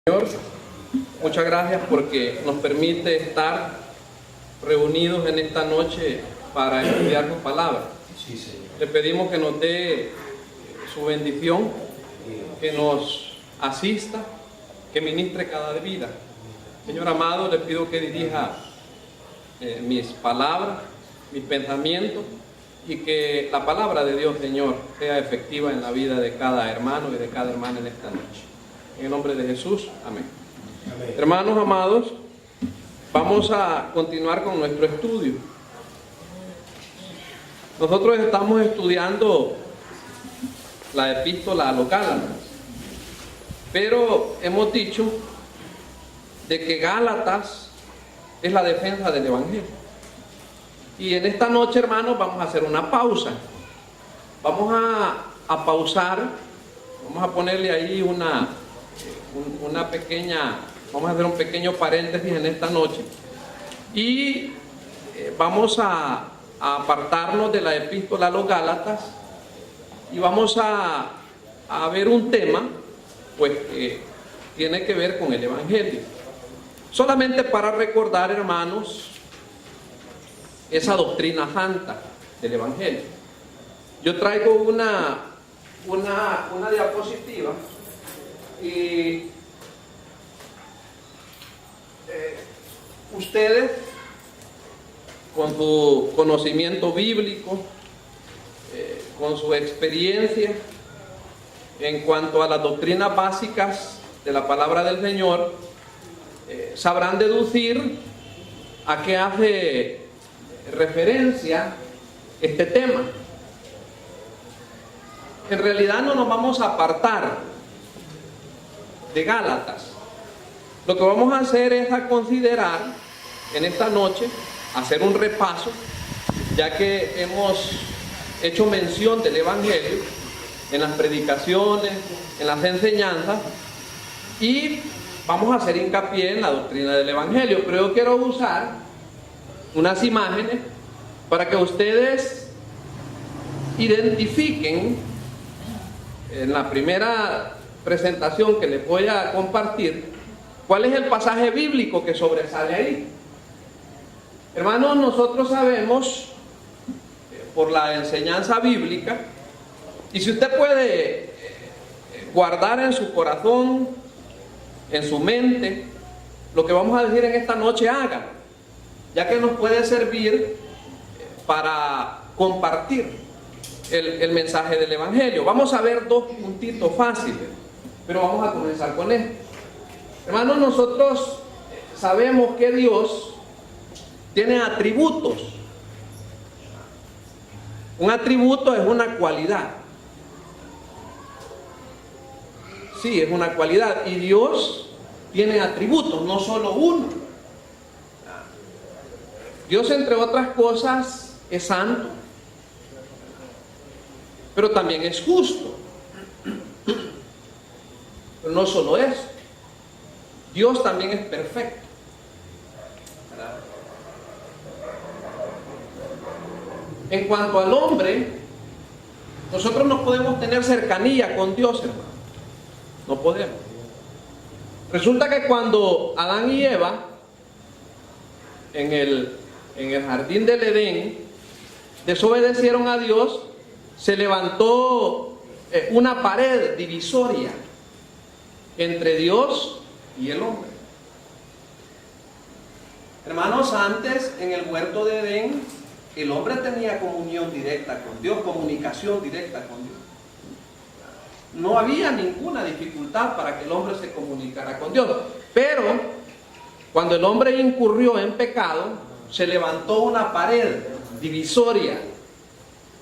Señor, muchas gracias porque nos permite estar reunidos en esta noche para estudiar su palabra. Sí, Señor. Le pedimos que nos dé su bendición, que nos asista, que ministre cada vida. Señor amado, le pido que dirija mis palabras, mis pensamientos, y que la palabra de Dios, Señor, sea efectiva en la vida de cada hermano y de cada hermana en esta noche. En el nombre de Jesús, amén. Amén. Hermanos amados, vamos a continuar con nuestro estudio. Nosotros estamos estudiando la epístola a los Gálatas, pero hemos dicho de que Gálatas es la defensa del Evangelio. Y en esta noche, hermanos, vamos a hacer una pausa. Vamos a pausar, vamos a ponerle ahí una pequeña, vamos a hacer un pequeño paréntesis en esta noche y vamos a apartarnos de la epístola a los Gálatas y vamos a ver un tema pues que tiene que ver con el Evangelio, solamente para recordar, hermanos, esa doctrina santa del Evangelio. Yo traigo una diapositiva y ustedes, con su conocimiento bíblico, con su experiencia en cuanto a las doctrinas básicas de la palabra del Señor, sabrán deducir a qué hace referencia este tema. En realidad no nos vamos a apartar de Gálatas. Lo que vamos a hacer es a considerar en esta noche, hacer un repaso, ya que hemos hecho mención del Evangelio en las predicaciones, en las enseñanzas, y vamos a hacer hincapié en la doctrina del Evangelio. Pero yo quiero usar unas imágenes para que ustedes identifiquen en la primera presentación que les voy a compartir cuál es el pasaje bíblico que sobresale ahí. Hermanos, nosotros sabemos por la enseñanza bíblica, y si usted puede guardar en su corazón, en su mente, lo que vamos a decir en esta noche, hágalo, ya que nos puede servir para compartir el mensaje del Evangelio. Vamos a ver dos puntitos fáciles, pero vamos a comenzar con esto. Hermanos, nosotros sabemos que Dios tiene atributos. Un atributo es una cualidad. Sí, es una cualidad. Y Dios tiene atributos, no solo uno. Dios, entre otras cosas, es santo, pero también es justo. Pero no solo eso, Dios también es perfecto. En cuanto al hombre, nosotros no podemos tener cercanía con Dios, hermano. No podemos. Resulta que cuando Adán y Eva, en el jardín del Edén, desobedecieron a Dios, se levantó una pared divisoria entre Dios y el hombre. Hermanos, antes en el huerto de Edén, el hombre tenía comunión directa con Dios, comunicación directa con Dios. No había ninguna dificultad para que el hombre se comunicara con Dios. Pero cuando el hombre incurrió en pecado, se levantó una pared divisoria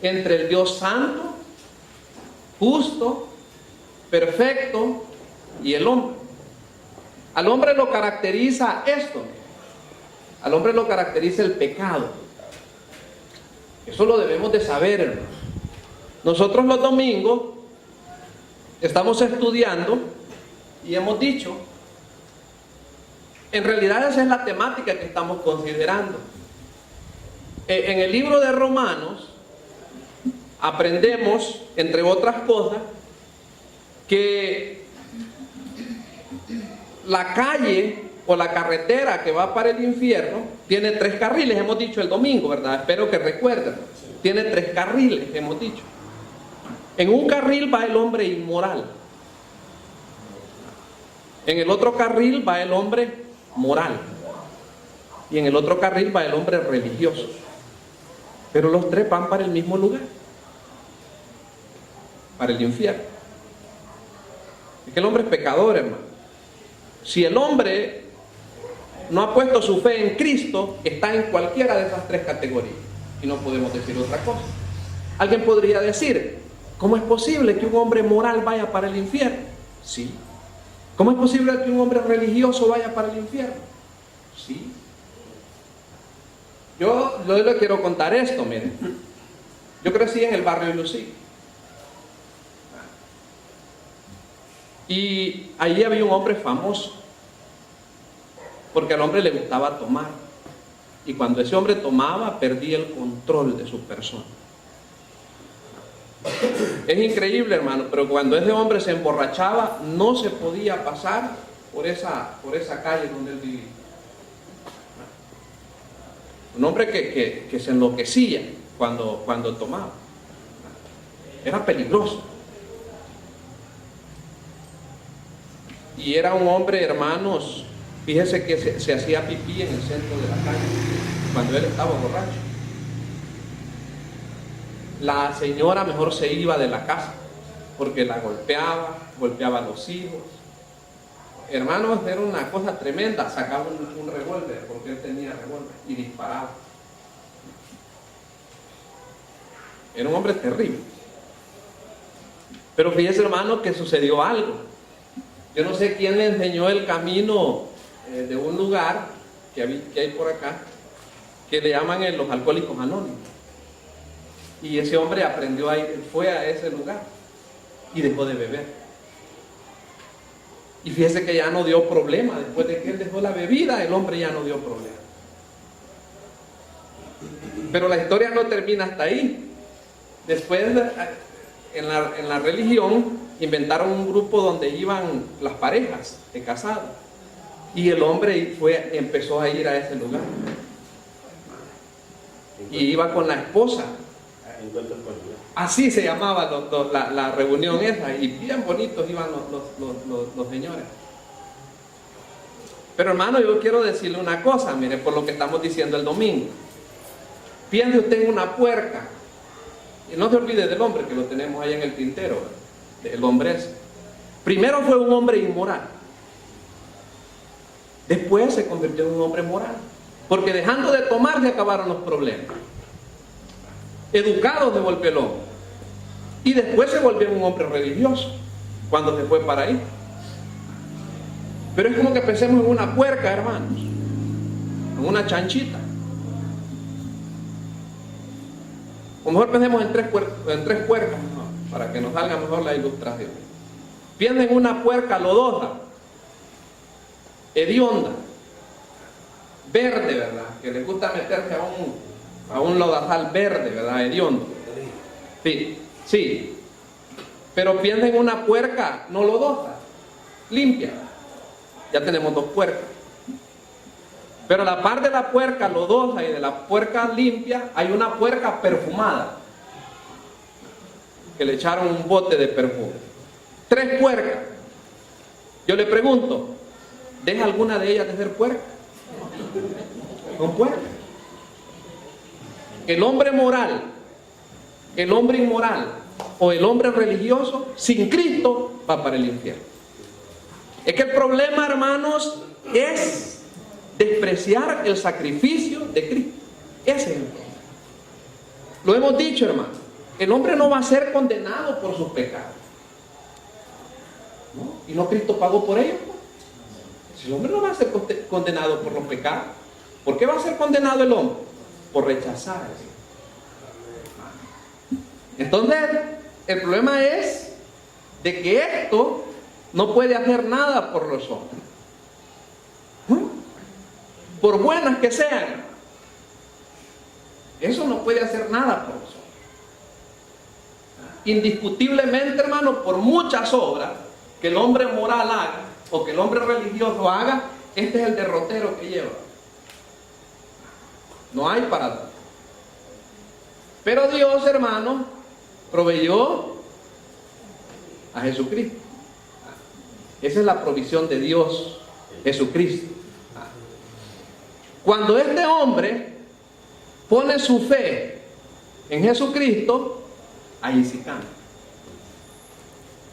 entre el Dios santo, justo, perfecto y el hombre. Al hombre lo caracteriza esto. Al hombre lo caracteriza el pecado. Eso lo debemos de saber, hermanos. Nosotros los domingos estamos estudiando y hemos dicho, en realidad esa es la temática que estamos considerando. En el libro de Romanos aprendemos, entre otras cosas, que la calle o la carretera que va para el infierno tiene 3 carriles, hemos dicho el domingo, ¿verdad? Espero que recuerden. Tiene 3 carriles, hemos dicho. En un carril va el hombre inmoral. En el otro carril va el hombre moral. Y en el otro carril va el hombre religioso. Pero los 3 van para el mismo lugar, para el infierno. Es que el hombre es pecador, hermano. Si el hombre no ha puesto su fe en Cristo, está en cualquiera de esas 3 categorías. Y no podemos decir otra cosa. Alguien podría decir, ¿cómo es posible que un hombre moral vaya para el infierno? Sí. ¿Cómo es posible que un hombre religioso vaya para el infierno? Sí. Yo le quiero contar esto, miren. Yo crecí en el barrio Lucí. Y allí había un hombre famoso, porque al hombre le gustaba tomar. Y cuando ese hombre tomaba, perdía el control de su persona. Es increíble, hermano, pero cuando ese hombre se emborrachaba, no se podía pasar por esa calle donde él vivía. Un hombre que se enloquecía cuando tomaba. Era peligroso. Y era un hombre, hermanos, fíjese que se hacía pipí en el centro de la calle cuando él estaba borracho. La señora mejor se iba de la casa porque la golpeaba a los hijos. Hermanos, era una cosa tremenda. Sacaba un revólver, porque él tenía revólver, y disparaba. Era un hombre terrible. Pero fíjese, hermano, que sucedió algo. Yo no sé quién le enseñó el camino de un lugar que hay por acá, que le llaman los Alcohólicos Anónimos. Y ese hombre aprendió a ir, fue a ese lugar y dejó de beber. Y fíjese que ya no dio problema. Después de que él dejó la bebida, el hombre ya no dio problema. Pero la historia no termina hasta ahí. Después, en la religión, inventaron un grupo donde iban las parejas de casados. Y el hombre empezó a ir a ese lugar. Y iba con la esposa. Así se llamaba la reunión esa, y bien bonitos iban los señores. Pero hermano, yo quiero decirle una cosa, mire, por lo que estamos diciendo el domingo. Piense usted en una puerca, y no se olvide del hombre, que lo tenemos ahí en el tintero, del hombre ese. Primero fue un hombre inmoral, después se convirtió en un hombre moral, porque dejando de tomar se acabaron los problemas. Educado se volvió el hombre, y después se volvió un hombre religioso cuando se fue para ahí. Pero es como que pensemos en una puerca, hermanos, en una chanchita. O mejor pensemos en tres puercas, ¿no? Para que nos salga mejor la ilustración. Piensen en una puerca lodosa, hedionda, verde, ¿verdad? Que les gusta meterse a un lodazal verde, ¿verdad? Hediondo. Sí. Pero piensen en una puerca no lodosa, limpia. Ya tenemos 2 puercas. Pero a la par de la puerca lodosa y de la puerca limpia, hay una puerca perfumada, que le echaron un bote de perfume. 3 puercas. Yo le pregunto, ¿deja alguna de ellas de ser puerca? Son puercas. El hombre moral, el hombre inmoral o el hombre religioso, sin Cristo, va para el infierno. Es que el problema, hermanos, es despreciar el sacrificio de Cristo. Ese es el problema. Lo hemos dicho, hermano. El hombre no va a ser condenado por sus pecados, ¿no? ¿Y no Cristo pagó por ellos? Si el hombre no va a ser condenado por los pecados, ¿por qué va a ser condenado el hombre? Por rechazar eso. Entonces, el problema es de que esto no puede hacer nada por los hombres, por buenas que sean. Eso no puede hacer nada por los hombres. Indiscutiblemente, hermano, por muchas obras que el hombre moral haga, o que el hombre religioso haga, este es el derrotero que lleva. No hay para dar. Pero Dios, hermano, proveyó a Jesucristo. Esa es la provisión de Dios, Jesucristo. Cuando este hombre pone su fe en Jesucristo, ahí sí cambia.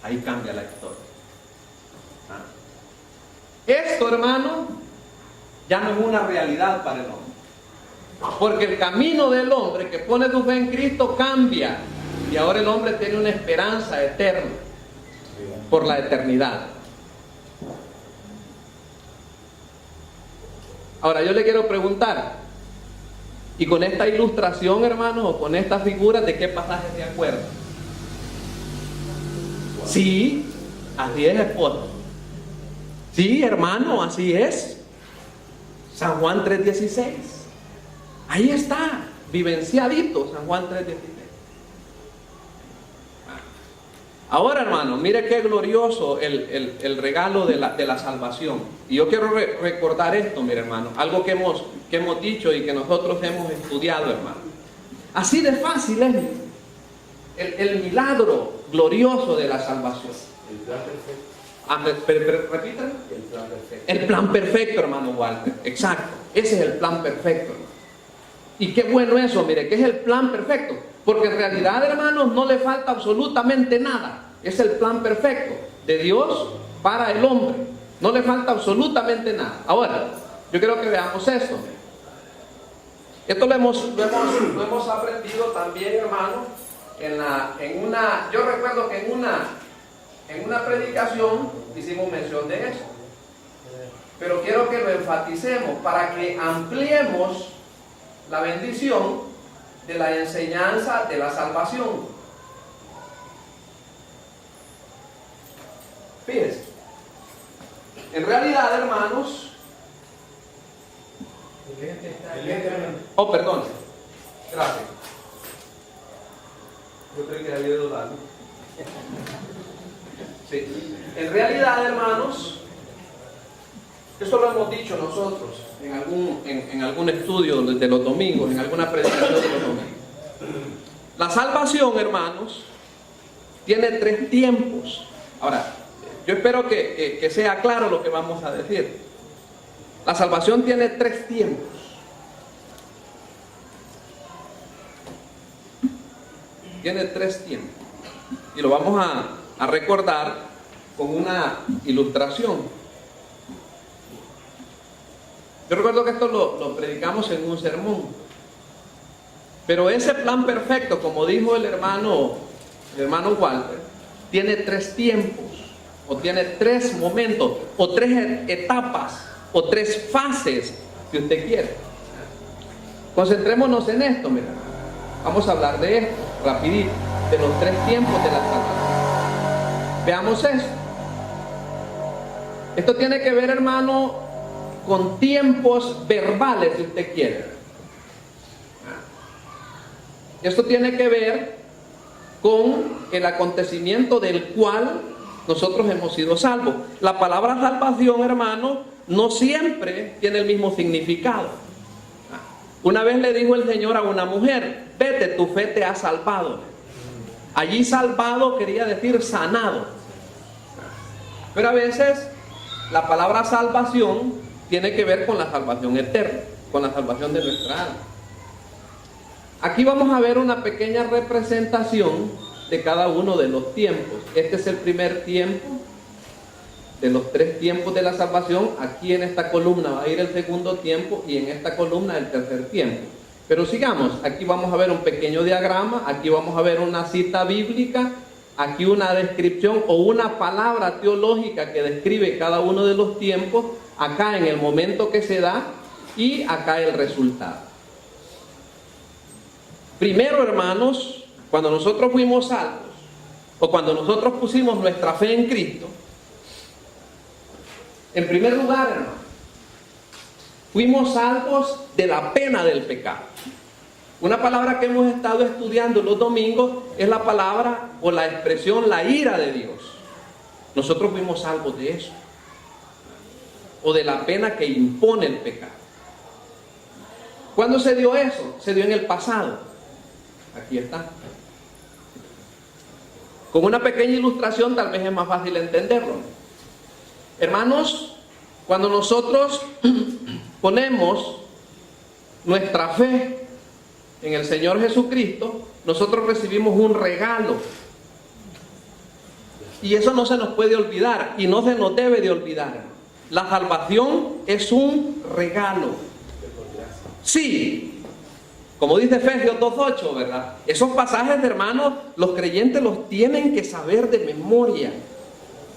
Ahí cambia la historia. Esto, hermano, ya no es una realidad para el hombre. Porque el camino del hombre que pone su fe en Cristo cambia. Y ahora el hombre tiene una esperanza eterna por la eternidad. Ahora yo le quiero preguntar, y con esta ilustración, hermano, o con esta figura, ¿de qué pasaje se acuerdan? Sí, así es, esposo. Sí, hermano, así es. San Juan 3:16. Ahí está, vivenciadito, San Juan 3:16. Ahora, hermano, mire qué glorioso el regalo de la salvación. Y yo quiero recordar esto, mire, hermano, algo que hemos dicho y que nosotros hemos estudiado, hermano. Así de fácil es el milagro glorioso de la salvación. El plan perfecto. Repítame. El plan perfecto. El plan perfecto, hermano Walter. Exacto. Ese es el plan perfecto, hermano. Y qué bueno eso, mire, que es el plan perfecto. Porque en realidad, hermanos, no le falta absolutamente nada. Es el plan perfecto de Dios para el hombre. No le falta absolutamente nada. Ahora, yo quiero que veamos esto. Esto lo hemos aprendido también, hermano, yo recuerdo que en una predicación hicimos mención de eso. Pero quiero que lo enfaticemos para que ampliemos la bendición de la enseñanza de la salvación. Fíjense, en realidad, hermanos, oh, perdón, gracias. Yo creí que había dudado. Sí. En realidad, hermanos, esto lo hemos dicho nosotros en algún estudio de los domingos, en alguna predicación de los domingos. La salvación, hermanos, tiene 3 tiempos. Ahora, yo espero que sea claro lo que vamos a decir. La salvación tiene 3 tiempos. Tiene 3 tiempos. Y lo vamos a recordar con una ilustración. Yo recuerdo que esto lo predicamos en un sermón. Pero ese plan perfecto, como dijo el hermano Walter, tiene 3 tiempos, o tiene 3 momentos, o 3 etapas, o 3 fases, si usted quiere. Concentrémonos en esto, mira. Vamos a hablar de esto, rapidito, de los 3 tiempos de la salvación. Veamos esto. Esto tiene que ver, hermano, con tiempos verbales, si usted quiere. Esto tiene que ver con el acontecimiento del cual nosotros hemos sido salvos. La palabra salvación, hermano, no siempre tiene el mismo significado. Una vez le dijo el Señor a una mujer: vete, tu fe te ha salvado. Allí salvado quería decir sanado. Pero a veces la palabra salvación tiene que ver con la salvación eterna, con la salvación de nuestra alma. Aquí vamos a ver una pequeña representación de cada uno de los tiempos. Este es el primer tiempo de los 3 tiempos de la salvación. Aquí en esta columna va a ir el segundo tiempo y en esta columna el tercer tiempo. Pero sigamos, aquí vamos a ver un pequeño diagrama, aquí vamos a ver una cita bíblica, aquí una descripción o una palabra teológica que describe cada uno de los tiempos, acá en el momento que se da y acá el resultado. Primero, hermanos, cuando nosotros fuimos salvos o cuando nosotros pusimos nuestra fe en Cristo, en primer lugar, hermanos, fuimos salvos de la pena del pecado. Una palabra que hemos estado estudiando los domingos es la palabra o la expresión la ira de Dios. Nosotros fuimos salvos de eso. o de la pena que impone el pecado. ¿Cuándo se dio eso? Se dio en el pasado. Aquí está. Con una pequeña ilustración tal vez es más fácil entenderlo. Hermanos, cuando nosotros ponemos nuestra fe en el Señor Jesucristo, nosotros recibimos un regalo. Y eso no se nos puede olvidar y no se nos debe de olvidar. La salvación es un regalo. Sí, como dice Efesios 2:8, ¿verdad? Esos pasajes, hermanos, los creyentes los tienen que saber de memoria.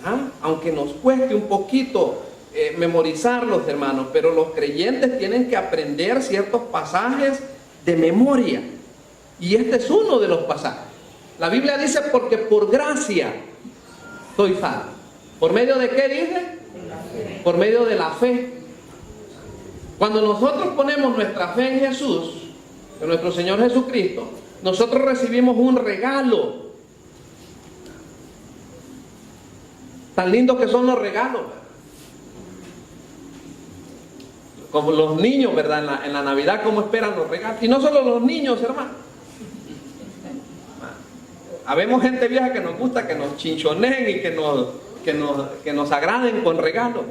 ¿Ah? Aunque nos cueste un poquito memorizarlos, hermanos, pero los creyentes tienen que aprender ciertos pasajes de memoria. Y este es uno de los pasajes. La Biblia dice, porque por gracia soy salvo. ¿Por medio de qué dice? Por medio de la fe. Cuando nosotros ponemos nuestra fe en Jesús, en nuestro Señor Jesucristo, nosotros recibimos un regalo. Tan lindos que son los regalos, ¿verdad? Como los niños, ¿verdad? En la Navidad, ¿cómo esperan los regalos? Y no solo los niños, hermano. Habemos gente vieja que nos gusta que nos chinchoneen y que nos agraden con regalos.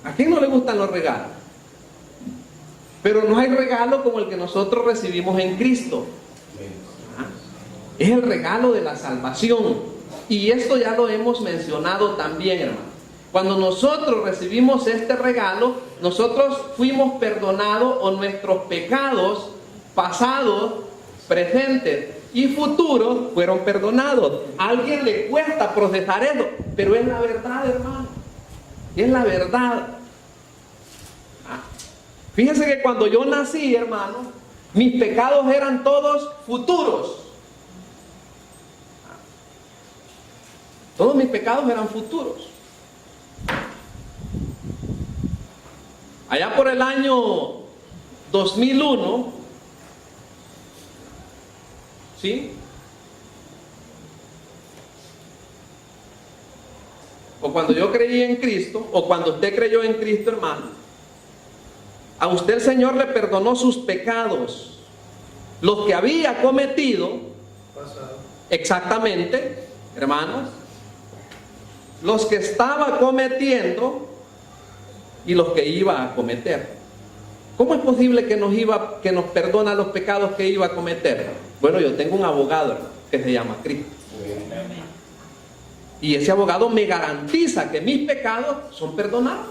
¿A quién no le gustan los regalos? Pero no hay regalo como el que nosotros recibimos en Cristo. Es el regalo de la salvación. Y esto ya lo hemos mencionado también, hermano. Cuando nosotros recibimos este regalo, nosotros fuimos perdonados o nuestros pecados pasados, presentes y futuros fueron perdonados. A alguien le cuesta procesar eso, pero es la verdad, hermano. Es la verdad. Fíjense que cuando yo nací, hermano, mis pecados eran todos futuros. Todos mis pecados eran futuros. Allá por el año 2001, ¿sí? O cuando yo creí en Cristo, o cuando usted creyó en Cristo, hermano, a usted el Señor le perdonó sus pecados, los que había cometido, exactamente, hermanos, los que estaba cometiendo y los que iba a cometer. ¿Cómo es posible que nos perdona los pecados que iba a cometer? Bueno, yo tengo un abogado, hermano, que se llama Cristo. Y ese abogado me garantiza que mis pecados son perdonados.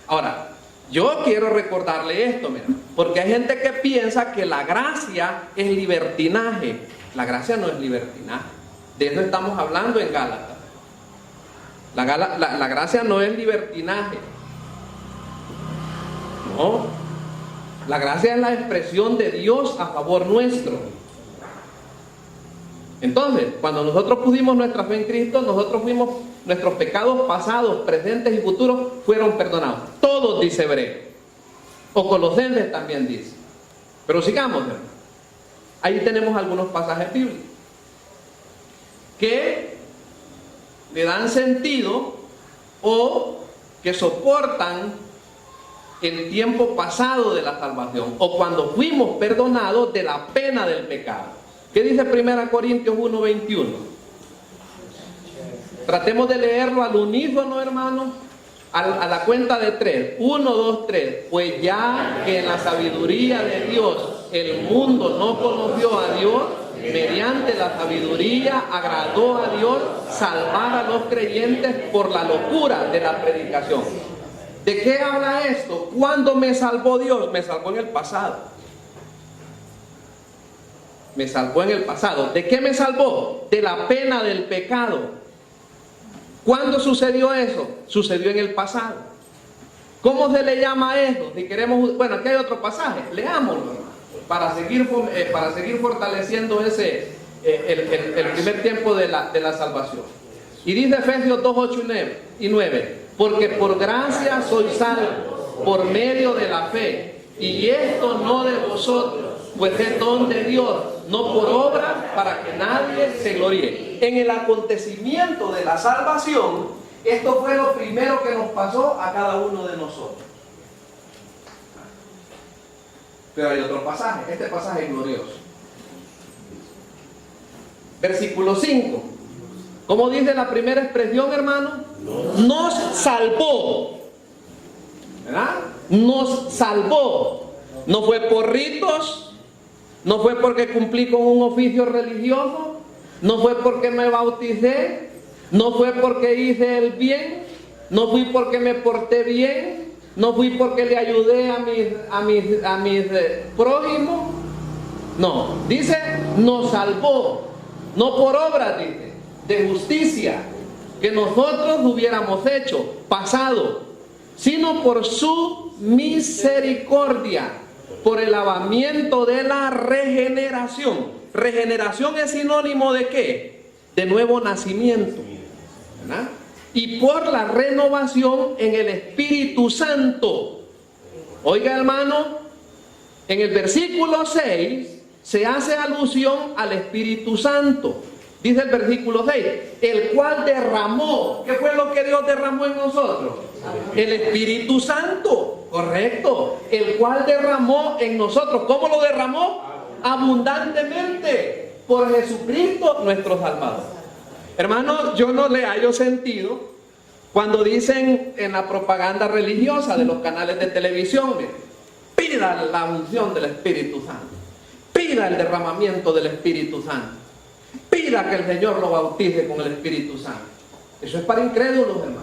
Ahora, yo quiero recordarle esto, mira, porque hay gente que piensa que la gracia es libertinaje. La gracia no es libertinaje. De eso estamos hablando en Gálatas. La gracia no es libertinaje. No. La gracia es la expresión de Dios a favor nuestro. Entonces, cuando nosotros pusimos nuestra fe en Cristo, nuestros pecados pasados, presentes y futuros fueron perdonados. Todos, dice Hebreo. O Colosenses también dice. Pero sigamos, hermano. Ahí tenemos algunos pasajes bíblicos que le dan sentido o que soportan el tiempo pasado de la salvación o cuando fuimos perdonados de la pena del pecado. ¿Qué dice 1 Corintios 1:21? Tratemos de leerlo al unísono, hermano, a la cuenta de 3. 1, 2, 3. Pues ya que en la sabiduría de Dios el mundo no conoció a Dios, mediante la sabiduría agradó a Dios salvar a los creyentes por la locura de la predicación. ¿De qué habla esto? ¿Cuándo me salvó Dios? Me salvó en el pasado. Me salvó en el pasado. ¿De qué me salvó? De la pena del pecado. ¿Cuándo sucedió eso? Sucedió en el pasado. ¿Cómo se le llama a eso? Si queremos, bueno, aquí hay otro pasaje. Leámoslo, hermano, para seguir fortaleciendo el primer tiempo de la salvación. Y dice Efesios 2:8 y 9. Porque por gracia sois salvos por medio de la fe. Y esto no de vosotros, pues es don de Dios, no por obra, para que nadie se gloríe. En el acontecimiento de la salvación, Esto fue lo primero que nos pasó a cada uno de nosotros. Pero hay otro pasaje, este pasaje es glorioso. Versículo 5. ¿Cómo dice la primera expresión, hermano? Nos salvó. ¿Verdad? Nos salvó. No fue por ritos, no fue porque cumplí con un oficio religioso, no fue porque me bauticé, no fue porque hice el bien, no fui porque me porté bien, no fui porque le ayudé a mis prójimos. No, dice, nos salvó, no por obras, dice, de justicia que nosotros hubiéramos hecho, pasado, sino por su misericordia, por el lavamiento de la regeneración. Regeneración es sinónimo de ¿qué? De nuevo nacimiento, ¿verdad? Y por la renovación en el Espíritu Santo. Oiga, hermano, en el versículo 6 se hace alusión al Espíritu Santo. Dice el versículo 6, el cual derramó. ¿Qué fue lo que Dios derramó en nosotros? El Espíritu Santo, correcto. El cual derramó en nosotros. ¿Cómo lo derramó? Abundantemente, por Jesucristo nuestro Salvador. Hermanos, yo no le hallo sentido cuando dicen en la propaganda religiosa de los canales de televisión, pida la unción del Espíritu Santo, pida el derramamiento del Espíritu Santo, pida que el Señor lo bautice con el Espíritu Santo. Eso es para incrédulos, hermanos.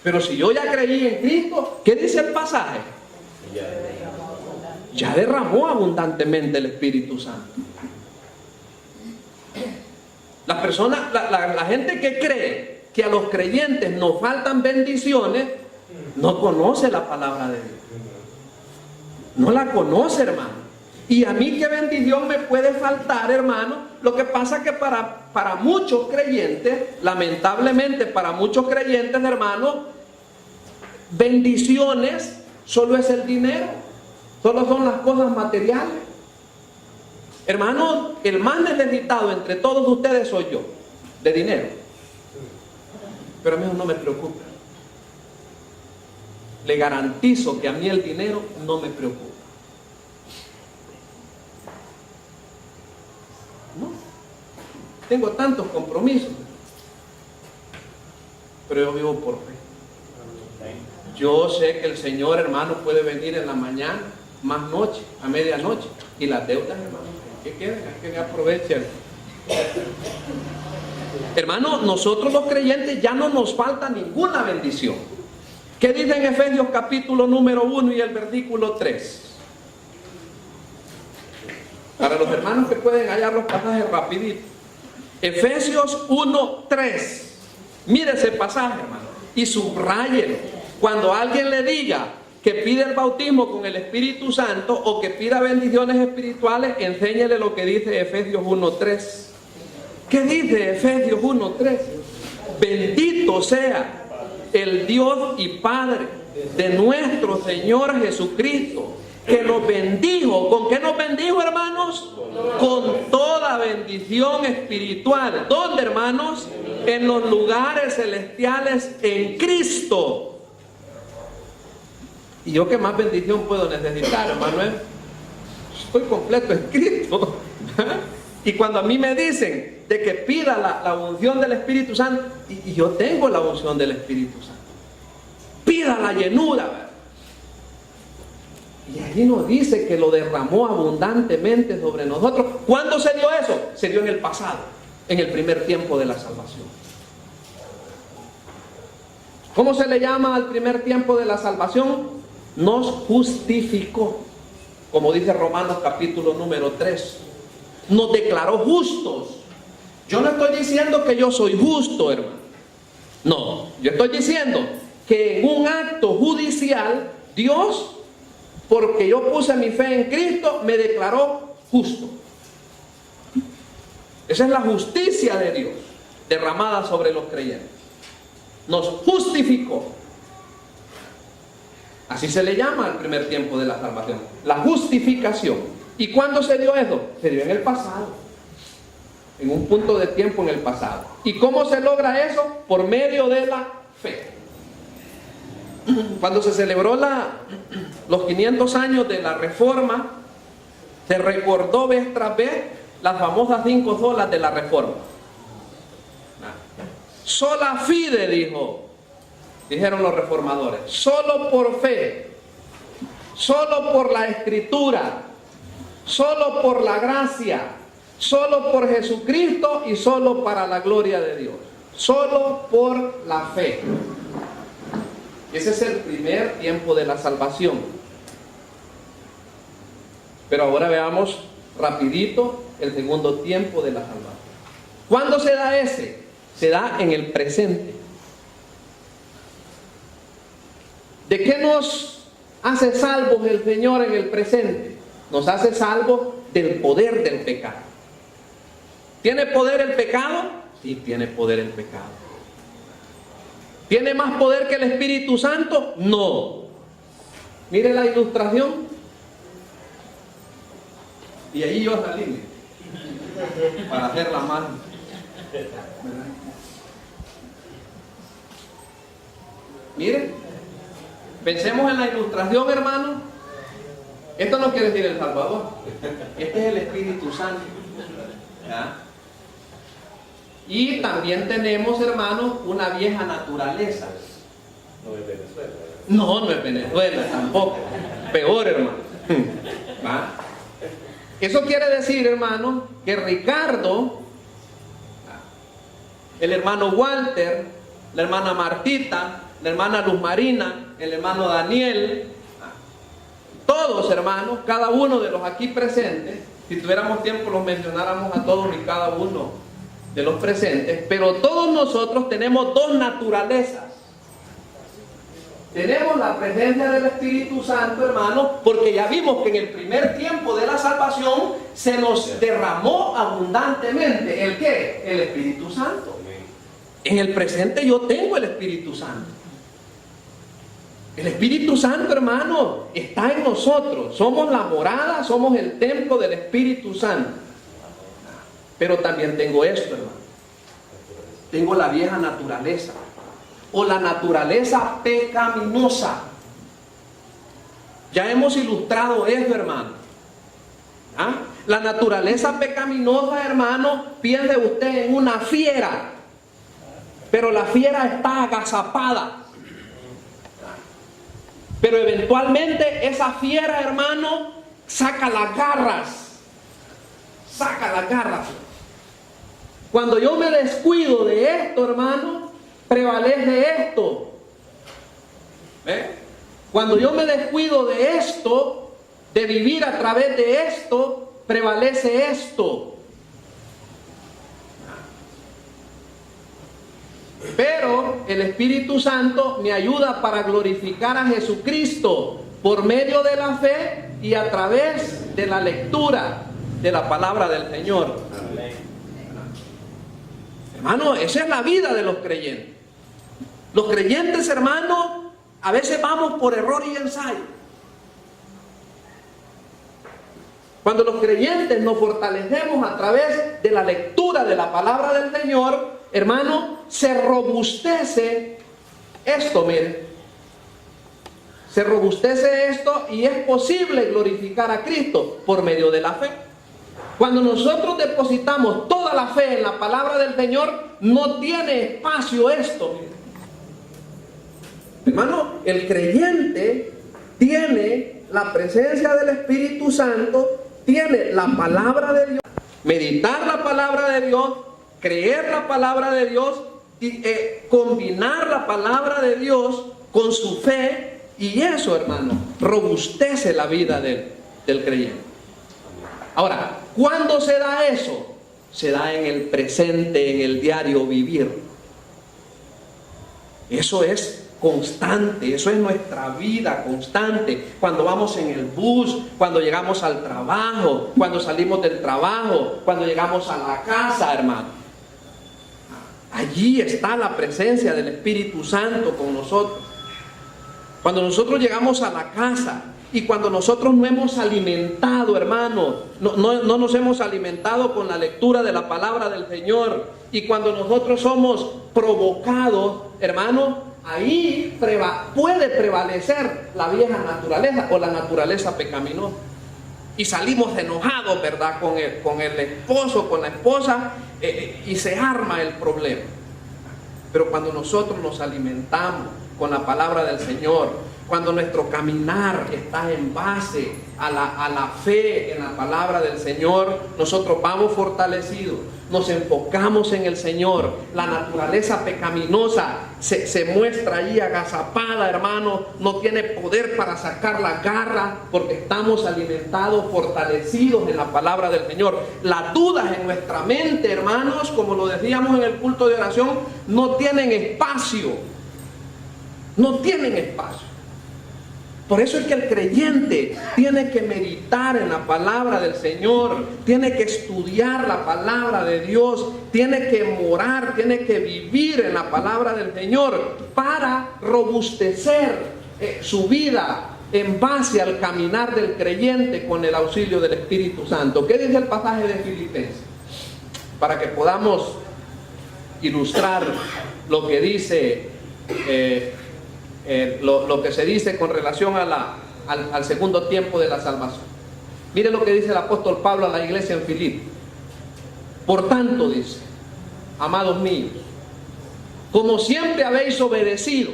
Pero si yo ya creí en Cristo, ¿qué dice el pasaje? Ya derramó abundantemente el Espíritu Santo. Las personas, la gente que cree que a los creyentes nos faltan bendiciones, no conoce la palabra de Dios. No la conoce, hermano. Y a mí qué bendición me puede faltar, hermano. Lo que pasa es que para muchos creyentes, lamentablemente para muchos creyentes, hermano, bendiciones solo es el dinero, solo son las cosas materiales. Hermano, el más necesitado entre todos ustedes soy yo, de dinero. Pero a mí no me preocupa. Le garantizo que a mí el dinero no me preocupa. No. Tengo tantos compromisos. Pero yo vivo por fe. Yo sé que el Señor, hermano, puede venir en la mañana, más noche, a medianoche. Y las deudas, hermano, ¿qué quieren? Que me aprovechen. Hermano, nosotros los creyentes ya no nos falta ninguna bendición. ¿Qué dice en Efesios capítulo número 1 y el versículo 3? Para los hermanos que pueden hallar los pasajes rapidito. Efesios 1:3. Mire ese pasaje, hermano, y subráyelo. Cuando alguien le diga que pide el bautismo con el Espíritu Santo o que pida bendiciones espirituales, enséñele lo que dice Efesios 1:3. ¿Qué dice Efesios 1:3? Bendito sea el Dios y Padre de nuestro Señor Jesucristo, que nos bendijo. ¿Con qué nos bendijo, hermanos? Con toda bendición espiritual. ¿Dónde, hermanos? En los lugares celestiales en Cristo. ¿Y yo qué más bendición puedo necesitar, hermano? Estoy completo en Cristo. Y cuando a mí me dicen de que pida la unción del Espíritu Santo, y yo tengo la unción del Espíritu Santo, pida la llenura, ¿verdad? Y allí nos dice que lo derramó abundantemente sobre nosotros. ¿Cuándo se dio eso? Se dio en el pasado, en el primer tiempo de la salvación. ¿Cómo se le llama al primer tiempo de la salvación? Nos justificó, como dice Romanos capítulo número 3. Nos declaró justos. Yo no estoy diciendo que yo soy justo, hermano. No, yo estoy diciendo que en un acto judicial, Dios, porque yo puse mi fe en Cristo, me declaró justo. Esa es la justicia de Dios derramada sobre los creyentes. Nos justificó. Así se le llama al primer tiempo de la salvación, la justificación. ¿Y cuándo se dio eso? Se dio en el pasado. en un punto de tiempo en el pasado. ¿Y cómo se logra eso? Por medio de la fe. Cuando se celebró los 500 años de la Reforma, se recordó vez tras vez las famosas 5 solas de la Reforma. Sola fide, dijeron los reformadores, solo por fe, solo por la Escritura, solo por la gracia, solo por Jesucristo y solo para la gloria de Dios. Solo por la fe. Ese es el primer tiempo de la salvación. Pero ahora veamos rapidito el segundo tiempo de la salvación. ¿Cuándo se da ese? Se da en el presente. ¿De qué nos hace salvos el Señor en el presente? Nos hace salvos del poder del pecado. ¿Tiene poder el pecado? Sí, tiene poder el pecado. ¿Tiene más poder que el Espíritu Santo? No. Mire la ilustración. Y ahí yo salí para hacerla más. Mire, pensemos en la ilustración, hermano. Esto no quiere decir el Salvador. Este es el Espíritu Santo. ¿Ya? Y también tenemos, hermanos, una vieja naturaleza. No es Venezuela. No es Venezuela tampoco. Peor, hermano. ¿Va? Eso quiere decir, hermano, que Ricardo, el hermano Walter, la hermana Martita, la hermana Luz Marina, el hermano Daniel, todos, hermanos, cada uno de los aquí presentes, si tuviéramos tiempo los mencionáramos a todos y cada uno de los presentes, pero todos nosotros tenemos dos naturalezas. Tenemos la presencia del Espíritu Santo, hermano, porque ya vimos que en el primer tiempo de la salvación se nos derramó abundantemente. ¿El qué? El Espíritu Santo. En el presente yo tengo el Espíritu Santo. El Espíritu Santo, hermano, está en nosotros. Somos la morada, somos el templo del Espíritu Santo. Pero también tengo esto, hermano. Tengo la vieja naturaleza. O la naturaleza pecaminosa. Ya hemos ilustrado eso, hermano. ¿Ah? La naturaleza pecaminosa, hermano, piense usted en una fiera. Pero la fiera está agazapada. Pero eventualmente esa fiera, hermano, saca las garras. Saca las garras. Cuando yo me descuido de esto, hermano, prevalece esto. ¿Ve? Cuando yo me descuido de esto, de vivir a través de esto, prevalece esto. Pero el Espíritu Santo me ayuda para glorificar a Jesucristo por medio de la fe y a través de la lectura de la palabra del Señor. Amén. Hermano, esa es la vida de los creyentes. Los creyentes, hermano, a veces vamos por error y ensayo. Cuando los creyentes nos fortalecemos a través de la lectura de la palabra del Señor, hermano, se robustece esto, mire. Se robustece esto y es posible glorificar a Cristo por medio de la fe. Cuando nosotros depositamos toda la fe en la palabra del Señor, no tiene espacio esto, mire. Hermano, el creyente tiene la presencia del Espíritu Santo, tiene la palabra de Dios, meditar la palabra de Dios, creer la palabra de Dios, y combinar la palabra de Dios con su fe, y eso, hermano, robustece la vida del creyente. Ahora, ¿cuándo se da eso? Se da en el presente, en el diario vivir. Eso es constante, eso es nuestra vida constante. Cuando vamos en el bus, cuando llegamos al trabajo, cuando salimos del trabajo, cuando llegamos a la casa, hermano. Allí está la presencia del Espíritu Santo con nosotros. Cuando nosotros llegamos a la casa, Y cuando nosotros no hemos alimentado, hermano, no nos hemos alimentado con la lectura de la palabra del Señor, y cuando nosotros somos provocados, hermano, ahí puede prevalecer la vieja naturaleza o la naturaleza pecaminosa. Y salimos enojados, ¿verdad?, con el esposo, con la esposa, y se arma el problema. Pero cuando nosotros nos alimentamos con la palabra del Señor, cuando nuestro caminar está en base a la fe en la palabra del Señor, nosotros vamos fortalecidos, nos enfocamos en el Señor. La naturaleza pecaminosa se muestra ahí agazapada, hermano, no tiene poder para sacar la garra, porque estamos alimentados, fortalecidos en la palabra del Señor. Las dudas en nuestra mente, hermanos, como lo decíamos en el culto de oración, no tienen espacio. No tienen espacio. Por eso es que el creyente tiene que meditar en la palabra del Señor, tiene que estudiar la palabra de Dios, tiene que morar, tiene que vivir en la palabra del Señor para robustecer su vida en base al caminar del creyente con el auxilio del Espíritu Santo. ¿Qué dice el pasaje de Filipenses? Para que podamos ilustrar lo que dice lo que se dice con relación al segundo tiempo de la salvación. Mire lo que dice el apóstol Pablo a la iglesia en Filipo. Por tanto, dice, amados míos, como siempre habéis obedecido,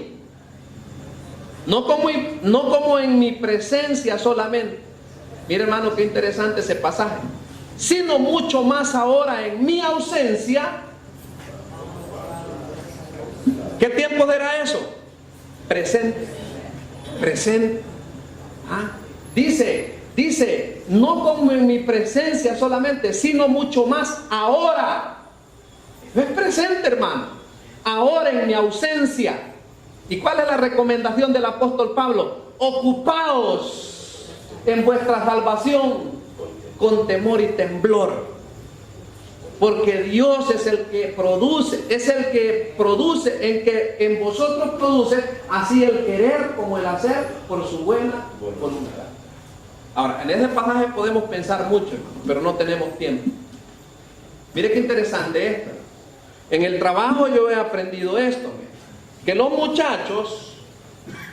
no como en mi presencia solamente. Mire, hermano, qué interesante ese pasaje. Sino mucho más ahora en mi ausencia. ¿Qué tiempo era eso? Presente. Dice, no como en mi presencia solamente, sino mucho más ahora. No es presente, hermano. Ahora en mi ausencia. ¿Y cuál es la recomendación del apóstol Pablo? Ocupaos en vuestra salvación con temor y temblor. Porque Dios es el que produce, en que en vosotros produce así el querer como el hacer por su buena voluntad. Ahora, en ese pasaje podemos pensar mucho, pero no tenemos tiempo. Mire qué interesante esto. En el trabajo yo he aprendido esto, que los muchachos,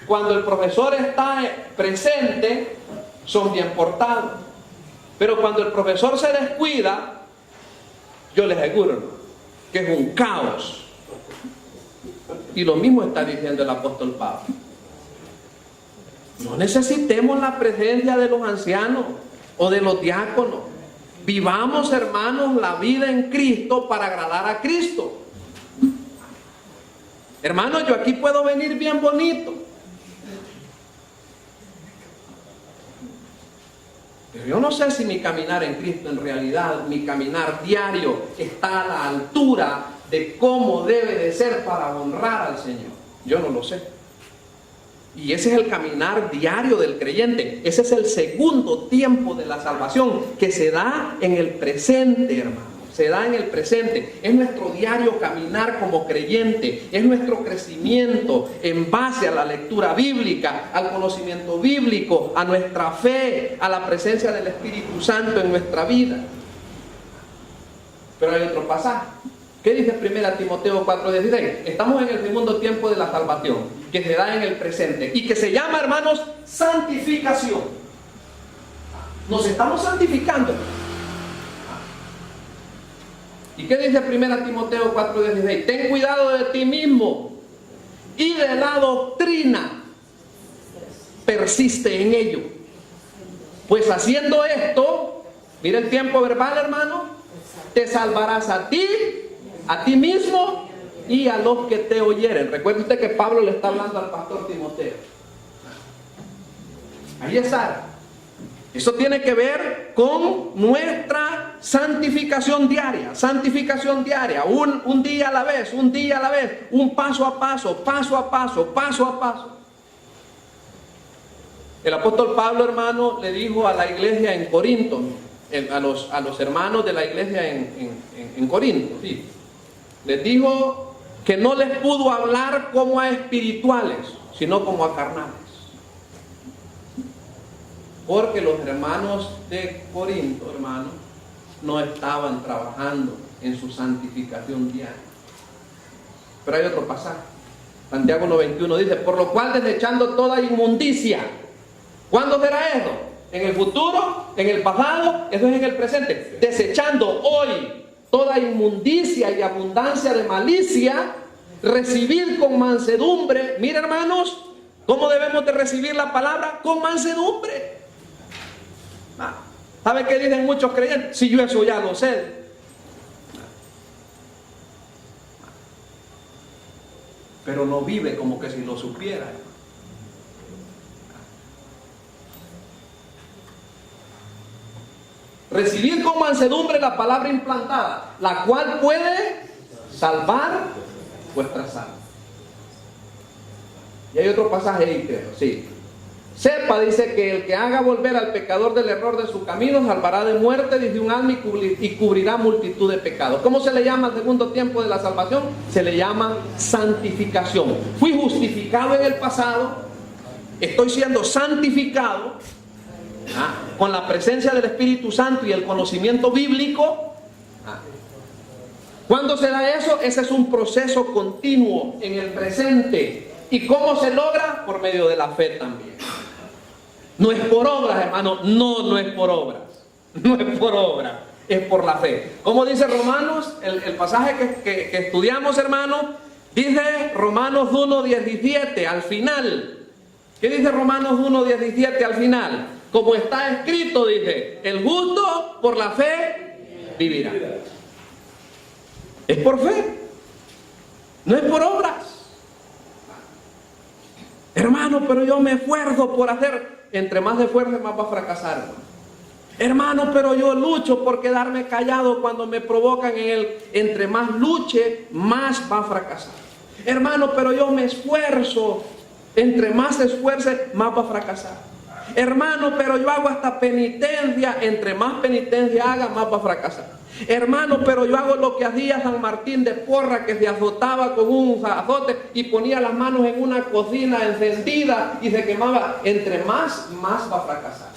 cuando el profesor está presente, son bien portados. Pero cuando el profesor se descuida, yo les aseguro que es un caos. Y lo mismo está diciendo el apóstol Pablo. No necesitemos la presencia de los ancianos o de los diáconos. Vivamos, hermanos, la vida en Cristo para agradar a Cristo. Hermanos, yo aquí puedo venir bien bonito, pero yo no sé si mi caminar en Cristo, en realidad, mi caminar diario está a la altura de cómo debe de ser para honrar al Señor. Yo no lo sé. Y ese es el caminar diario del creyente. Ese es el segundo tiempo de la salvación, que se da en el presente, hermano. Se da en el presente. Es nuestro diario caminar como creyente. Es nuestro crecimiento en base a la lectura bíblica, al conocimiento bíblico, a nuestra fe, a la presencia del Espíritu Santo en nuestra vida. Pero hay otro pasaje. ¿Qué dice 1 Timoteo 4:16? Estamos en el segundo tiempo de la salvación, que se da en el presente y que se llama, hermanos, santificación. Nos estamos santificando. ¿Y qué dice 1 Timoteo 4:16? Ten cuidado de ti mismo y de la doctrina. Persiste en ello. Pues haciendo esto, mira el tiempo verbal, hermano, te salvarás a ti mismo y a los que te oyeren. Recuerde usted que Pablo le está hablando al pastor Timoteo. Ahí está. Eso tiene que ver con nuestra santificación diaria. Santificación diaria. Un día a la vez, un día a la vez. Un paso a paso, paso a paso, paso a paso. El apóstol Pablo, hermano, le dijo a la iglesia en Corinto, a los hermanos de la iglesia en Corinto, sí, les dijo que no les pudo hablar como a espirituales, sino como a carnales. Porque los hermanos de Corinto, hermanos, no estaban trabajando en su santificación diaria. Pero hay otro pasaje. Santiago 1:21 dice: por lo cual, desechando toda inmundicia. ¿Cuándo será eso? ¿En el futuro? ¿En el pasado? Eso es en el presente. Desechando hoy toda inmundicia y abundancia de malicia, recibir con mansedumbre. Mira, hermanos, ¿cómo debemos de recibir la palabra? Con mansedumbre. ¿Sabe qué dicen muchos creyentes? Si yo eso ya lo sé. Pero no vive como que si lo supiera. Recibir con mansedumbre la palabra implantada, la cual puede salvar vuestras almas. Y hay otro pasaje ahí, creo, sí. Sepa, dice, que el que haga volver al pecador del error de su camino salvará de muerte desde un alma y cubrirá multitud de pecados. ¿Cómo se le llama al segundo tiempo de la salvación? Se le llama santificación. Fui justificado en el pasado, estoy siendo santificado con la presencia del Espíritu Santo y el conocimiento bíblico. ¿Cuándo se da eso? Ese es un proceso continuo en el presente. ¿Y cómo se logra? Por medio de la fe también. No es por obras, hermano. No es por obras. No es por obras. Es por la fe. ¿Cómo dice Romanos? El pasaje que estudiamos, hermano, dice Romanos 1:17 al final. ¿Qué dice Romanos 1:17 al final? Como está escrito, dice: el justo por la fe vivirá. Es por fe. No es por obras. Hermano, pero yo me esfuerzo por hacer. Entre más se esfuerce, más va a fracasar, hermano. Hermano, pero yo lucho por quedarme callado cuando me provocan en él. Entre más luche, más va a fracasar. Hermano, pero yo me esfuerzo. Entre más se esfuerce, más va a fracasar. Hermano, pero yo hago hasta penitencia. Entre más penitencia haga, más va a fracasar. Hermano, pero yo hago lo que hacía San Martín de Porra, que se azotaba con un azote y ponía las manos en una cocina encendida y se quemaba. Entre más va a fracasar.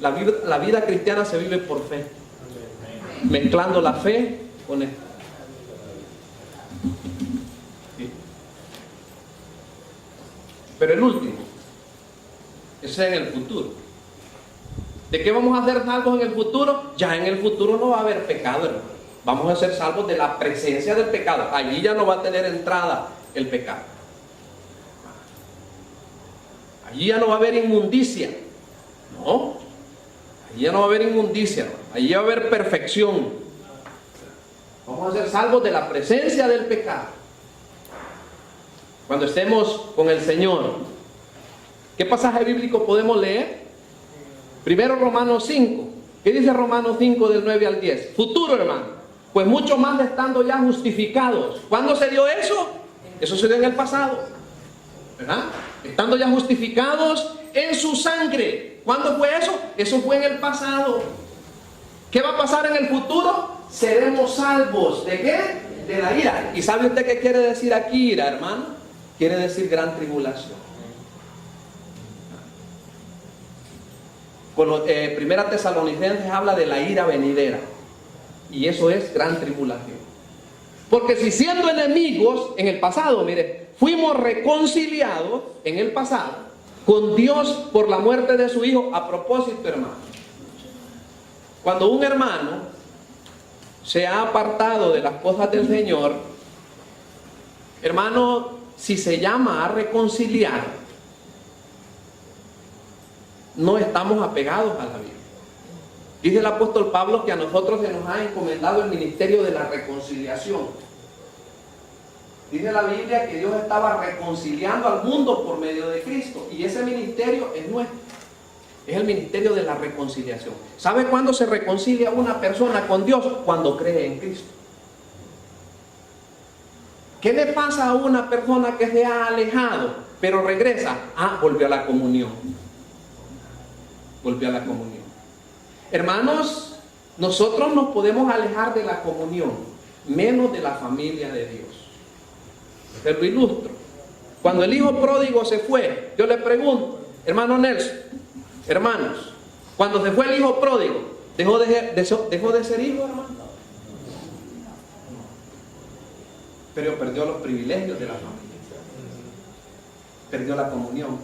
La vida cristiana se vive por fe, mezclando la fe con esto. Sí. Pero el último, ese es en el futuro. ¿De qué vamos a ser salvos en el futuro? Ya en el futuro no va a haber pecado, hermano. Vamos a ser salvos de la presencia del pecado. Allí ya no va a tener entrada el pecado. Allí ya no va a haber inmundicia. No. Allí ya no va a haber inmundicia, hermano. Allí va a haber perfección. Vamos a ser salvos de la presencia del pecado. Cuando estemos con el Señor. ¿Qué pasaje bíblico podemos leer? Primero Romanos 5. ¿Qué dice Romanos 5 del 9 al 10? Futuro, hermano. Pues mucho más estando ya justificados. ¿Cuándo se dio eso? Eso se dio en el pasado, ¿verdad? Estando ya justificados en su sangre. ¿Cuándo fue eso? Eso fue en el pasado. ¿Qué va a pasar en el futuro? Seremos salvos. ¿De qué? De la ira. ¿Y sabe usted qué quiere decir aquí ira, hermano? Quiere decir gran tribulación. Primera Tesalonicenses habla de la ira venidera. Y eso es gran tribulación. Porque si siendo enemigos en el pasado, mire, fuimos reconciliados en el pasado con Dios por la muerte de su Hijo. A propósito, hermano, cuando un hermano se ha apartado de las cosas del Señor, hermano, si se llama a reconciliar, no estamos apegados a la Biblia. Dice el apóstol Pablo que a nosotros se nos ha encomendado el ministerio de la reconciliación. Dice la Biblia que Dios estaba reconciliando al mundo por medio de Cristo. Y ese ministerio es nuestro. Es el ministerio de la reconciliación. ¿Sabe cuándo se reconcilia una persona con Dios? Cuando cree en Cristo. ¿Qué le pasa a una persona que se ha alejado, pero regresa? Volvió a la comunión. Volvió a la comunión. Hermanos, nosotros nos podemos alejar de la comunión, menos de la familia de Dios. Se lo ilustro. Cuando el hijo pródigo se fue, yo le pregunto, hermano Nelson, Hermanos, cuando se fue el hijo pródigo, ¿dejó de ser hijo, hermano? Pero perdió los privilegios de la familia. Perdió la comunión.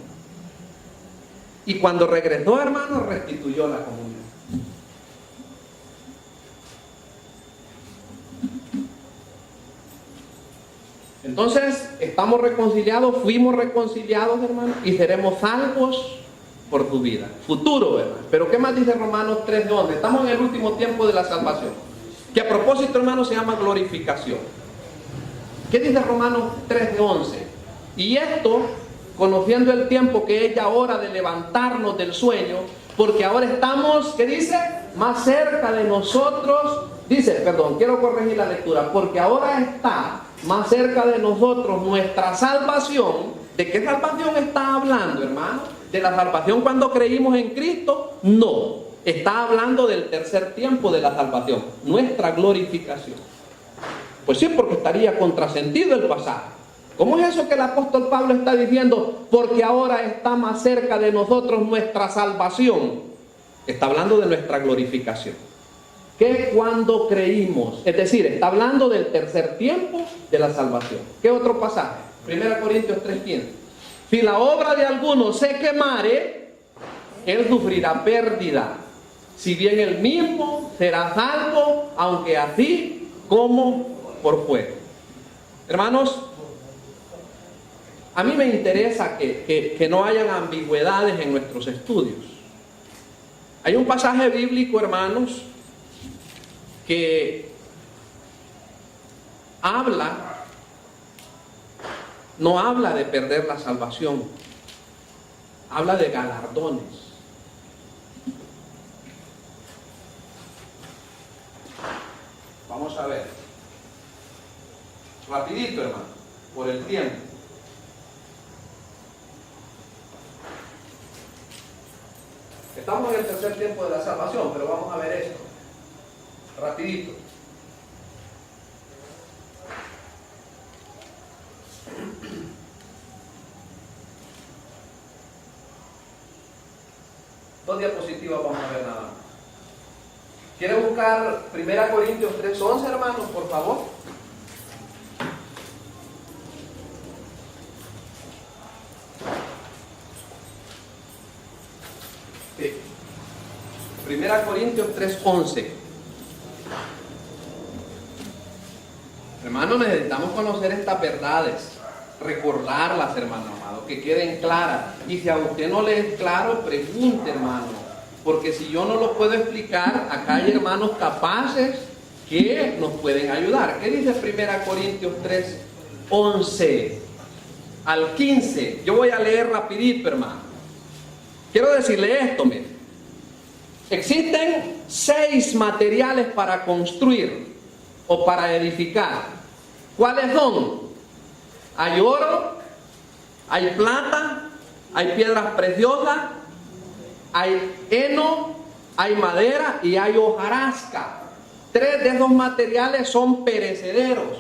Y cuando regresó, hermano, restituyó la comunión. Entonces, estamos reconciliados, fuimos reconciliados, hermano, y seremos salvos por tu vida. Futuro, ¿verdad? Pero ¿qué más dice Romanos 3:11? Estamos en el último tiempo de la salvación, que a propósito, hermano, se llama glorificación. ¿Qué dice Romanos 3:11? Y esto, conociendo el tiempo que es ya hora de levantarnos del sueño, porque ahora estamos, ¿qué dice? Más cerca de nosotros, quiero corregir la lectura, porque ahora está más cerca de nosotros nuestra salvación. ¿De qué salvación está hablando, hermano? ¿De la salvación cuando creímos en Cristo? No, está hablando del tercer tiempo de la salvación, nuestra glorificación. Pues sí, porque estaría contrasentido el pasaje. ¿Cómo es eso que el apóstol Pablo está diciendo? Porque ahora está más cerca de nosotros nuestra salvación. Está hablando de nuestra glorificación. Que cuando creímos, es decir, está hablando del tercer tiempo de la salvación. ¿Qué otro pasaje? 1 Corintios 3:15. Si la obra de alguno se quemare, él sufrirá pérdida. Si bien él mismo será salvo, aunque así como por fuego. Hermanos, a mí me interesa que no hayan ambigüedades en nuestros estudios. Hay un pasaje bíblico, hermanos, que no habla de perder la salvación, habla de galardones. Vamos a ver, rapidito, hermano, por el tiempo. Estamos en el tercer tiempo de la salvación, pero vamos a ver esto rapidito. Dos diapositivas vamos a ver nada más. ¿Quiere buscar 1 Corintios 3:11, hermanos, por favor? Sí. 1 Corintios 3:11. Hermanos, necesitamos conocer estas verdades, recordarlas, hermano amado, que queden claras. Y si a usted no le es claro, pregunte, hermano, porque si yo no lo puedo explicar, acá hay hermanos capaces que nos pueden ayudar. ¿Qué dice 1 Corintios 3:11 al 15? Yo voy a leer rapidito, hermano. Quiero decirle esto, mire. Existen 6 materiales para construir o para edificar. ¿Cuáles son? Hay oro, hay plata, hay piedras preciosas, hay heno, hay madera y hay hojarasca. 3 de esos materiales son perecederos,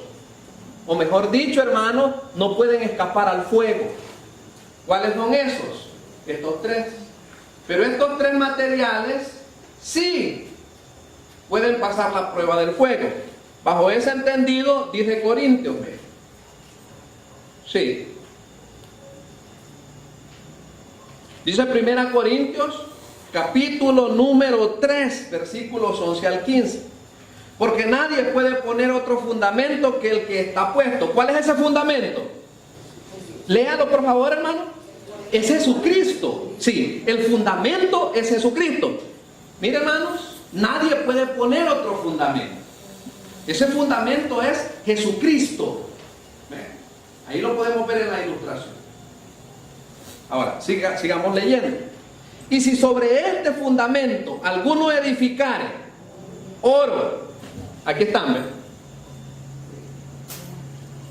o mejor dicho, hermanos, no pueden escapar al fuego. ¿Cuáles son esos? Estos 3. Pero estos 3 materiales sí pueden pasar la prueba del fuego. Bajo ese entendido, dice Corintios. Sí. Dice 1 Corintios, capítulo número 3, versículos 11 al 15. Porque nadie puede poner otro fundamento que el que está puesto. ¿Cuál es ese fundamento? Léalo, por favor, hermano. Es Jesucristo. Sí, el fundamento es Jesucristo. Miren, hermanos, nadie puede poner otro fundamento. Ese fundamento es Jesucristo. Ahí lo podemos ver en la ilustración. Ahora, sigamos leyendo. Y si sobre este fundamento alguno edificare oro, aquí están, ¿ven?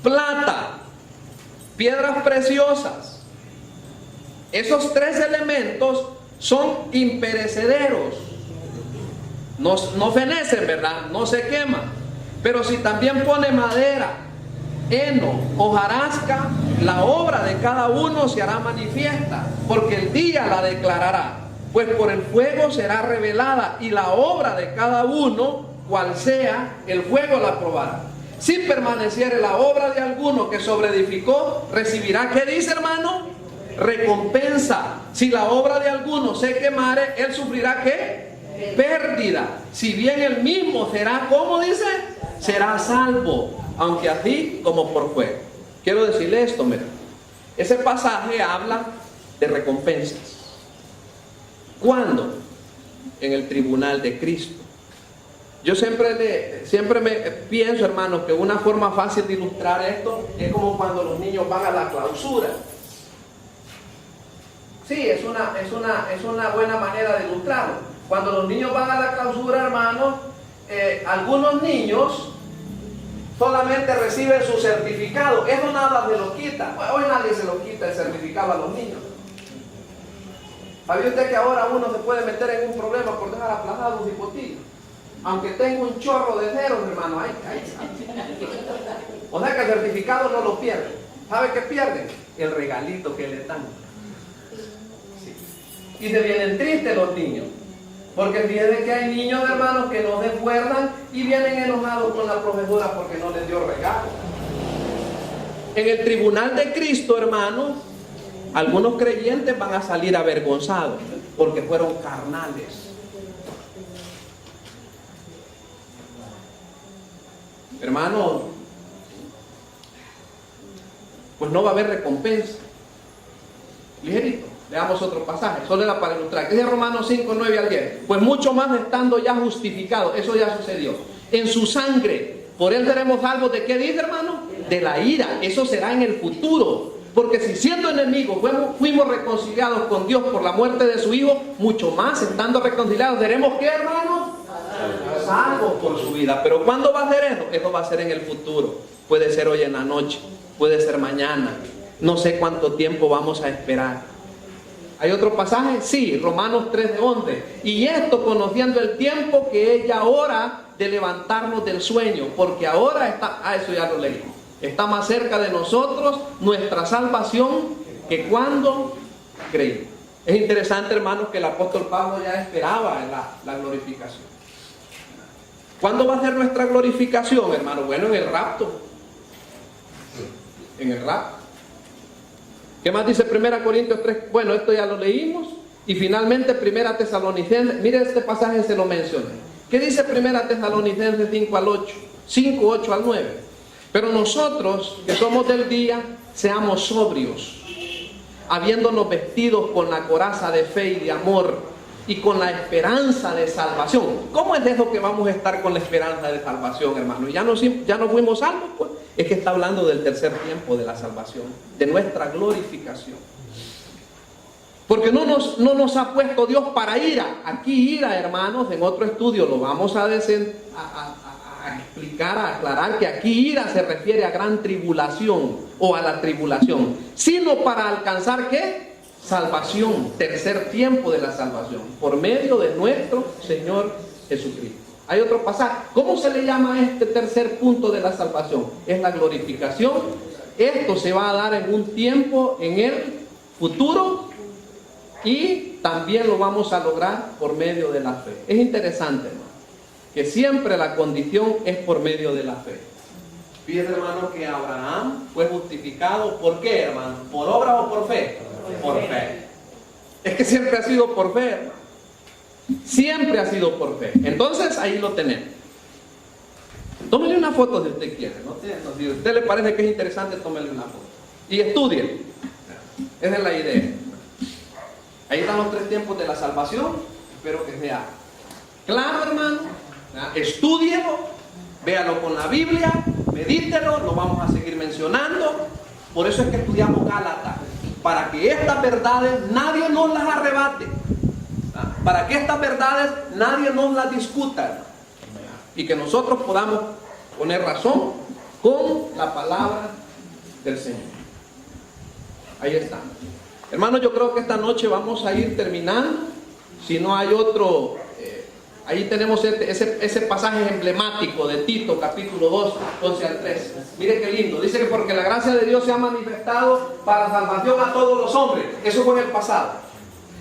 Plata, piedras preciosas, esos 3 elementos son imperecederos. No fenecen, ¿verdad? No se queman. Pero si también pone madera, heno, hojarasca, la obra de cada uno se hará manifiesta, porque el día la declarará, pues por el fuego será revelada, y la obra de cada uno, cual sea, el fuego la probará. Si permaneciere la obra de alguno que sobreedificó, recibirá, ¿qué dice, hermano? Recompensa. Si la obra de alguno se quemare, él sufrirá, ¿qué? Pérdida. Si bien él mismo será, ¿cómo dice? Será salvo, aunque así como por fuego. Quiero decirle esto, mira. Ese pasaje habla de recompensas. ¿Cuándo? En el tribunal de Cristo. Yo siempre me pienso, hermanos, que una forma fácil de ilustrar esto es como cuando los niños van a la clausura. Sí, es una buena manera de ilustrarlo. Cuando los niños van a la clausura, hermanos, algunos niños solamente reciben su certificado. Eso nada se lo quita. Hoy nadie se lo quita el certificado a los niños. ¿Sabía usted que ahora uno se puede meter en un problema por dejar aplazados un hipotillo? Aunque tenga un chorro de ceros, hermano, o sea que el certificado no lo pierden. ¿Sabe qué pierden? El regalito que le dan. Sí. Y se vienen tristes los niños, porque fíjense que hay niños, hermanos, que no se acuerdan y vienen enojados con la profesora porque no les dio regalo. En el tribunal de Cristo, hermanos, algunos creyentes van a salir avergonzados porque fueron carnales. Hermano, pues no va a haber recompensa. Ligerito, leamos otro pasaje, solo era para ilustrar. Que es Romanos 5, 9 al 10. Pues mucho más estando ya justificados, eso ya sucedió. En su sangre, por él seremos salvos. ¿De qué dice, hermano? De la ira. Eso será en el futuro. Porque si siendo enemigos fuimos reconciliados con Dios por la muerte de su Hijo, mucho más estando reconciliados seremos, ¿qué, hermano? Salvos por su vida. Pero ¿cuándo va a ser eso? Eso va a ser en el futuro. Puede ser hoy en la noche, puede ser mañana. No sé cuánto tiempo vamos a esperar. ¿Hay otro pasaje? Sí, Romanos 3, 11. Y esto conociendo el tiempo que es ya hora de levantarnos del sueño, porque ahora está, eso ya lo leí, está más cerca de nosotros nuestra salvación que cuando creímos. Es interesante, hermanos, que el apóstol Pablo ya esperaba la glorificación. ¿Cuándo va a ser nuestra glorificación, hermano? Bueno, en el rapto. En el rapto. ¿Qué más dice 1 Corintios 3? Bueno, esto ya lo leímos. Y finalmente 1 Tesalonicenses. Mire, este pasaje se lo mencioné. ¿Qué dice 1 Tesalonicenses 5 al 8? 5, 8 al 9. Pero nosotros, que somos del día, seamos sobrios, habiéndonos vestidos con la coraza de fe y de amor, y con la esperanza de salvación. ¿Cómo es eso que vamos a estar con la esperanza de salvación, hermano? ¿Ya no fuimos salvos? Pues es que está hablando del tercer tiempo de la salvación, de nuestra glorificación. Porque no nos ha puesto Dios para ira. Aquí ira, hermanos, en otro estudio lo vamos a explicar, a aclarar que aquí ira se refiere a gran tribulación o a la tribulación, sino para alcanzar, ¿qué? Salvación, tercer tiempo de la salvación, por medio de nuestro Señor Jesucristo. Hay otro pasaje. ¿Cómo se le llama a este tercer punto de la salvación? Es la glorificación. Esto se va a dar en un tiempo en el futuro y también lo vamos a lograr por medio de la fe. Es interesante, hermano, que siempre la condición es por medio de la fe. Fíjense, hermano, que Abraham fue justificado. ¿Por qué, hermano? ¿Por obra o por fe? Por fe. Es que siempre ha sido por fe, hermano. Siempre ha sido por fe. Entonces ahí lo tenemos. Tómele una foto si usted quiere, ¿no? Si a usted le parece que es interesante, tómele una foto y estudie. Esa es la idea. Ahí están los tres tiempos de la salvación. Espero que sea claro, hermano. Estúdielo, véalo con la Biblia, medítelo, lo vamos a seguir mencionando. Por eso es que estudiamos Gálatas, para que estas verdades nadie nos las arrebate, para que estas verdades nadie nos las discuta, y que nosotros podamos poner razón con la palabra del Señor. Ahí está. Hermanos, yo creo que esta noche vamos a ir terminando. Si no hay otro, ahí tenemos ese pasaje emblemático de Tito, capítulo 2, 11 al 13. Mire qué lindo. Dice que porque la gracia de Dios se ha manifestado para salvación a todos los hombres. Eso fue en el pasado.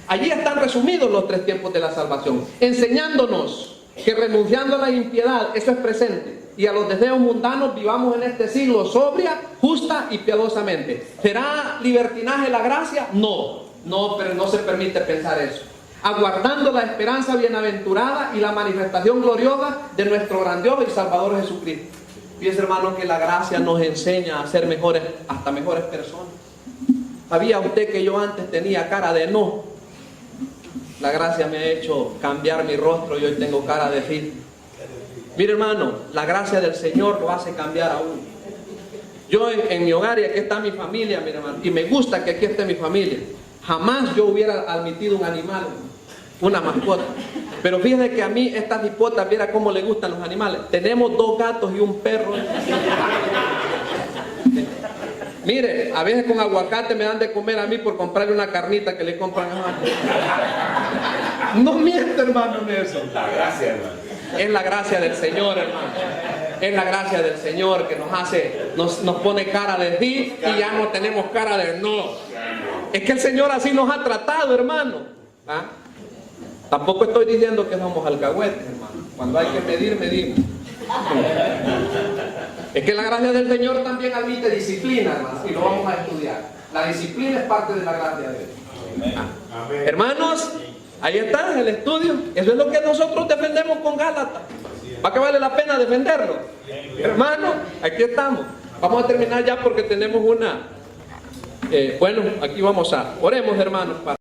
Allí están resumidos los 3 tiempos de la salvación, enseñándonos que renunciando a la impiedad, eso es presente, y a los deseos mundanos vivamos en este siglo sobria, justa y piadosamente. ¿Será libertinaje la gracia? No, pero no se permite pensar eso. Aguardando la esperanza bienaventurada y la manifestación gloriosa de nuestro gran Dios y Salvador Jesucristo. Fíjense, hermano, que la gracia nos enseña a ser mejores, hasta mejores personas. ¿Sabía usted que yo antes tenía cara de no? La gracia me ha hecho cambiar mi rostro y hoy tengo cara de sí. Mire, hermano, la gracia del Señor lo hace cambiar a uno. Yo en mi hogar, y aquí está mi familia, mire, hermano, y me gusta que aquí esté mi familia. Jamás yo hubiera admitido un animal, una mascota. Pero fíjese que a mí estas hipotas, viera cómo le gustan los animales. Tenemos 2 gatos y un perro. Mire, a veces con aguacate me dan de comer a mí por comprarle una carnita que le compran a No miento, hermano, en eso. La gracia, hermano. Es la gracia del Señor, hermano. Es la gracia del Señor que nos hace, nos pone cara de sí y ya no tenemos cara de no. Es que el Señor así nos ha tratado, hermano. ¿Ah? Tampoco estoy diciendo que somos alcahuetes, hermano. Cuando hay que medir, medimos. Es que la gracia del Señor también admite disciplina, hermano, y lo vamos a estudiar. La disciplina es parte de la gracia de Dios. ¿Ah? Hermanos, ahí está el estudio. Eso es lo que nosotros defendemos con Gálatas. ¿Va que vale la pena defenderlo? Hermano, aquí estamos. Vamos a terminar ya porque tenemos una... bueno, aquí vamos a... Oremos, hermanos, para...